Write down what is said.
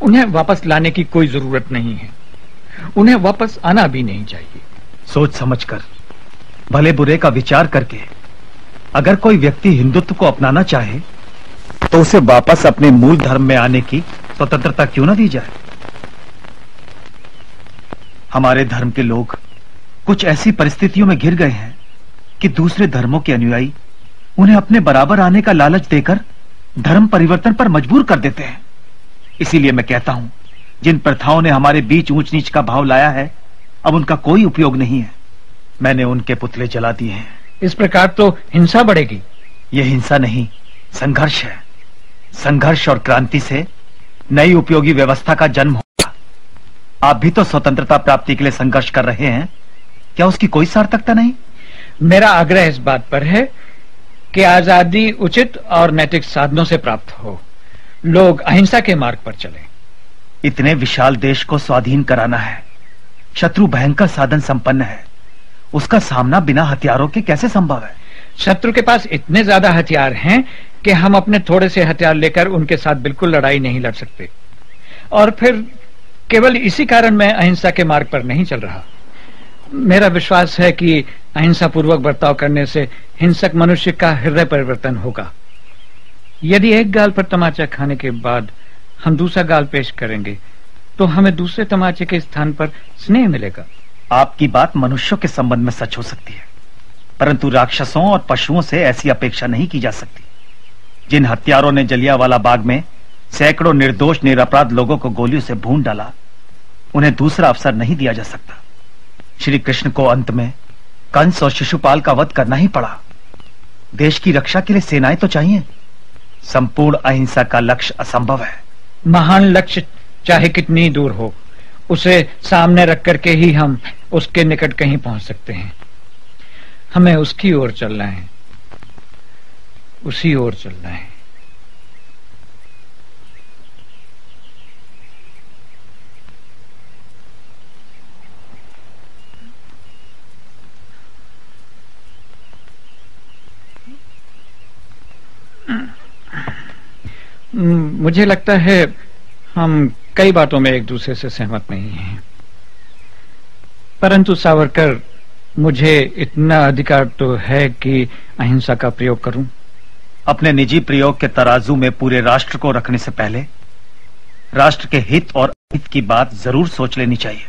उन्हें वापस लाने की कोई जरूरत नहीं है। उन्हें वापस आना भी नहीं चाहिए। सोच समझकर, भले बुरे का विचार करके अगर कोई व्यक्ति हिंदुत्व को अपनाना चाहे तो उसे वापस अपने मूल धर्म में आने की स्वतंत्रता क्यों न दी जाए। हमारे धर्म के लोग कुछ ऐसी परिस्थितियों में घिर गए हैं कि दूसरे धर्मों के अनुयायी उन्हें अपने बराबर आने का लालच देकर धर्म परिवर्तन पर मजबूर कर देते हैं। इसीलिए मैं कहता हूं, जिन प्रथाओं ने हमारे बीच ऊंच नीच का भाव लाया है, अब उनका कोई उपयोग नहीं है। मैंने उनके पुतले जला दिए हैं। इस प्रकार तो हिंसा बढ़ेगी। यह हिंसा नहीं, संघर्ष है। संघर्ष और क्रांति से नई उपयोगी व्यवस्था का जन्म होगा। आप भी तो स्वतंत्रता प्राप्ति के लिए संघर्ष कर रहे हैं, क्या उसकी कोई सार्थकता नहीं? मेरा आग्रह इस बात पर है कि आजादी उचित और नैतिक साधनों से प्राप्त हो। लोग अहिंसा के मार्ग पर चलें। इतने विशाल देश को स्वाधीन कराना है। शत्रु भयंकर साधन संपन्न है, उसका सामना बिना हथियारों के कैसे संभव है? शत्रु के पास इतने ज्यादा हथियार हैं कि हम अपने थोड़े से हथियार लेकर उनके साथ बिल्कुल लड़ाई नहीं लड़ सकते। और फिर केवल इसी कारण मैं अहिंसा के मार्ग पर नहीं चल रहा। मेरा विश्वास है कि अहिंसा पूर्वक बर्ताव करने से हिंसक मनुष्य का हृदय परिवर्तन होगा। यदि एक गाल पर तमाचा खाने के बाद हम दूसरा गाल पेश करेंगे तो हमें दूसरे तमाचे के स्थान पर स्नेह मिलेगा। आपकी बात मनुष्यों के संबंध में सच हो सकती है, परंतु राक्षसों और पशुओं से ऐसी अपेक्षा नहीं की जा सकती। जिन हत्यारों ने जलियांवाला बाग में सैकड़ों निर्दोष निरपराध लोगों को गोलियों से भून डाला, उन्हें दूसरा अवसर नहीं दिया जा सकता। श्री कृष्ण को अंत में कंस और शिशुपाल का वध करना ही पड़ा। देश की रक्षा के लिए सेनाएं तो चाहिए। संपूर्ण अहिंसा का लक्ष्य असंभव है। महान लक्ष्य चाहे कितनी दूर हो, उसे सामने रख करके ही हम उसके निकट कहीं पहुंच सकते हैं। हमें उसकी ओर चलना है, उसी ओर चलना है। मुझे लगता है हम कई बातों में एक दूसरे से सहमत नहीं हैं, परंतु सावरकर, मुझे इतना अधिकार तो है कि अहिंसा का प्रयोग करूं। अपने निजी प्रयोग के तराजू में पूरे राष्ट्र को रखने से पहले राष्ट्र के हित और अहित की बात जरूर सोच लेनी चाहिए।